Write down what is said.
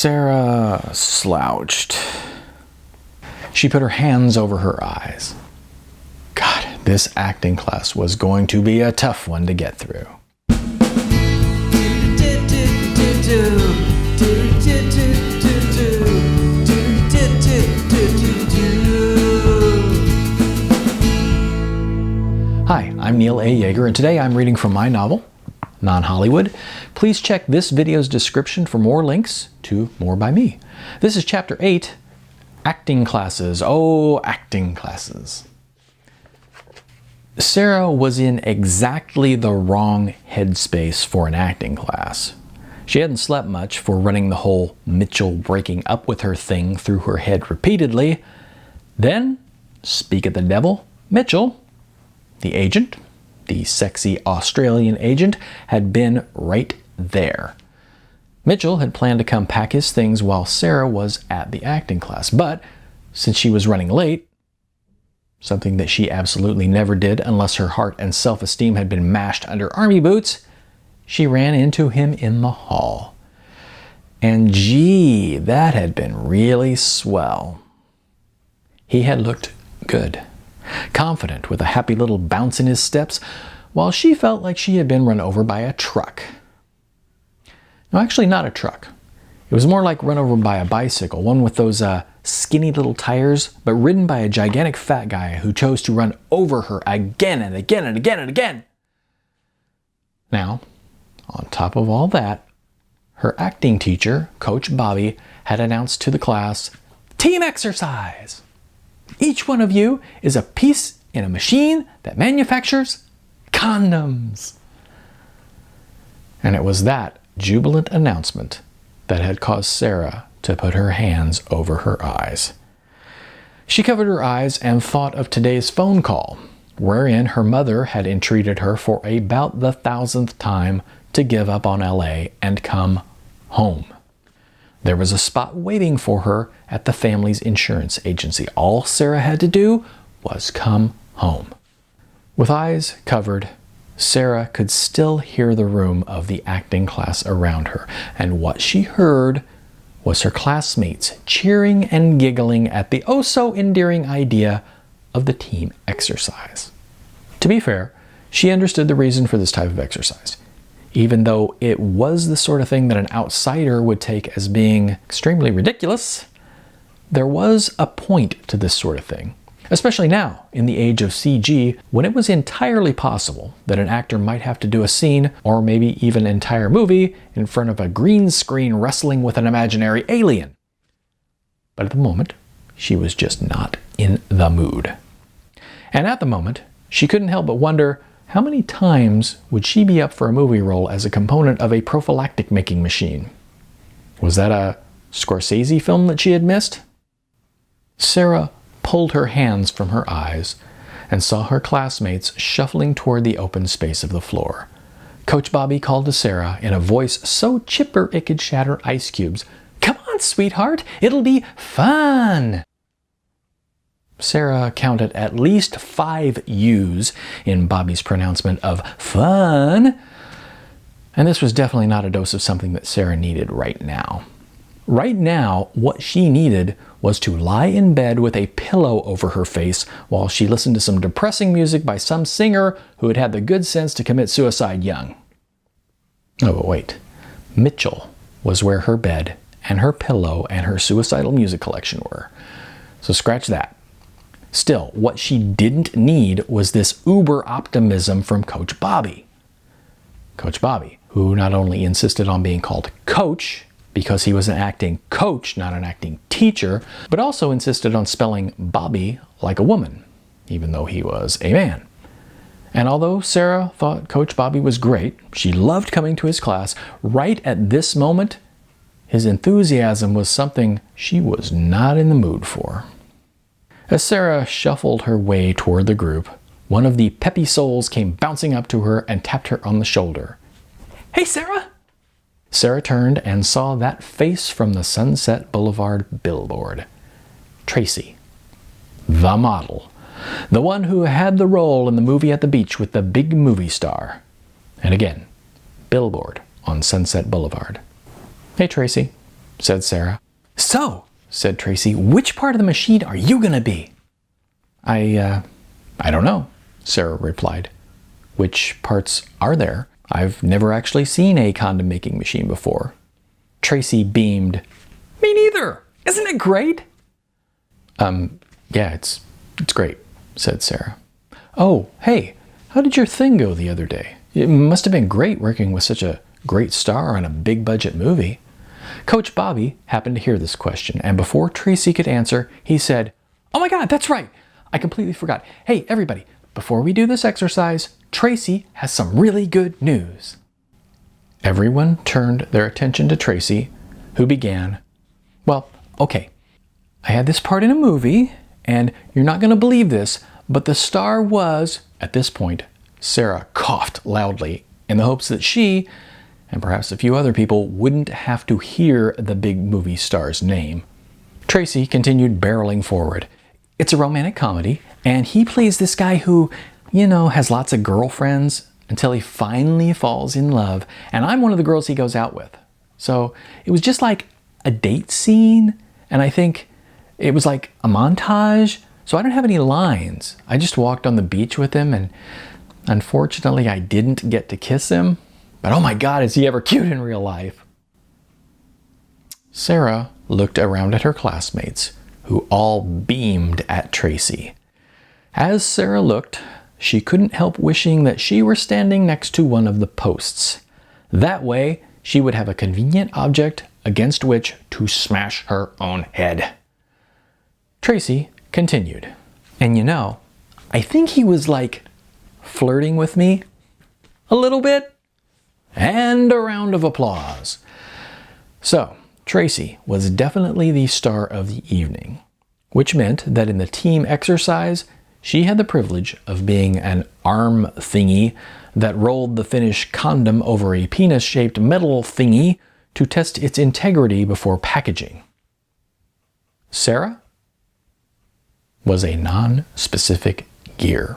Sarah slouched. She put her hands over her eyes. God, this acting class was going to be a tough one to get through. Hi, I'm Neil A. Yeager, and today I'm reading from my novel, Non-Hollywood. Please check this video's description for more links to more by me. This is Chapter 8, Acting Classes. Oh, acting classes. Sarah was in exactly the wrong headspace for an acting class. She hadn't slept much for running the whole Mitchell breaking up with her thing through her head repeatedly. Then, speak of the devil, Mitchell, the agent, the sexy Australian agent, had been right there. Mitchell had planned to come pack his things while Sarah was at the acting class, but since she was running late, something that she absolutely never did unless her heart and self-esteem had been mashed under army boots, she ran into him in the hall. And gee, that had been really swell. He had looked good, confident with a happy little bounce in his steps, while she felt like she had been run over by a truck. No, actually not a truck. It was more like run over by a bicycle, one with those skinny little tires, but ridden by a gigantic fat guy who chose to run over her again and again and again and again. Now, on top of all that, her acting teacher, Coach Bobby, had announced to the class, "Team exercise! Each one of you is a piece in a machine that manufactures condoms." And it was that jubilant announcement that had caused Sarah to put her hands over her eyes. She covered her eyes and thought of today's phone call, wherein her mother had entreated her for about the 1,000th time to give up on LA and come home. There was a spot waiting for her at the family's insurance agency. All Sarah had to do was come home. With eyes covered, Sarah could still hear the room of the acting class around her, and what she heard was her classmates cheering and giggling at the oh-so-endearing idea of the team exercise. To be fair, she understood the reason for this type of exercise, even though it was the sort of thing that an outsider would take as being extremely ridiculous. There was a point to this sort of thing, especially now, in the age of CG, when it was entirely possible that an actor might have to do a scene, or maybe even an entire movie, in front of a green screen wrestling with an imaginary alien. But at the moment, she was just not in the mood. And at the moment, she couldn't help but wonder, how many times would she be up for a movie role as a component of a prophylactic making machine? Was that a Scorsese film that she had missed? Sarah pulled her hands from her eyes and saw her classmates shuffling toward the open space of the floor. Coach Bobby called to Sarah in a voice so chipper it could shatter ice cubes, "Come on, sweetheart, it'll be fun!" Sarah counted at least 5 U's in Bobby's pronouncement of fun, and this was definitely not a dose of something that Sarah needed right now. Right now, what she needed was to lie in bed with a pillow over her face while she listened to some depressing music by some singer who had had the good sense to commit suicide young. Oh, but wait. Mitchell was where her bed and her pillow and her suicidal music collection were. So scratch that. Still, what she didn't need was this uber optimism from Coach Bobby. Coach Bobby, who not only insisted on being called Coach, because he was an acting coach, not an acting teacher, but also insisted on spelling Bobby like a woman, even though he was a man. And although Sarah thought Coach Bobby was great, she loved coming to his class, right at this moment, his enthusiasm was something she was not in the mood for. As Sarah shuffled her way toward the group, one of the peppy souls came bouncing up to her and tapped her on the shoulder. "Hey, Sarah!" Sarah turned and saw that face from the Sunset Boulevard billboard. Tracy, the model, the one who had the role in the movie at the beach with the big movie star. And again, billboard on Sunset Boulevard. "Hey, Tracy." said Sarah. So, said Tracy, which part of the machine are you gonna be? I don't know, Sarah replied. Which parts are there? I've never actually seen a condom making machine before. Tracy beamed. Me neither! Isn't it great? Yeah, it's great, said Sarah. Oh, hey, how did your thing go the other day? It must have been great working with such a great star on a big budget movie. Coach Bobby happened to hear this question, and before Tracy could answer, he said, Oh my God, that's right! I completely forgot. Hey, everybody, before we do this exercise, Tracy has some really good news. Everyone turned their attention to Tracy, who began, Well, okay, I had this part in a movie, and you're not going to believe this, but the star was, at this point, Sarah coughed loudly in the hopes that she, and perhaps a few other people, wouldn't have to hear the big movie star's name. Tracy continued barreling forward. It's a romantic comedy, and he plays this guy who, has lots of girlfriends until he finally falls in love, and I'm one of the girls he goes out with. So it was just like a date scene, and I think it was like a montage, so I don't have any lines. I just walked on the beach with him, and unfortunately I didn't get to kiss him, but oh my God, is he ever cute in real life. Sarah looked around at her classmates, who all beamed at Tracy. As Sarah looked, she couldn't help wishing that she were standing next to one of the posts. That way, she would have a convenient object against which to smash her own head. Tracy continued. And I think he was flirting with me a little bit. And a round of applause. So, Tracy was definitely the star of the evening, which meant that in the team exercise, she had the privilege of being an arm thingy that rolled the finished condom over a penis-shaped metal thingy to test its integrity before packaging. Sarah was a non-specific gear.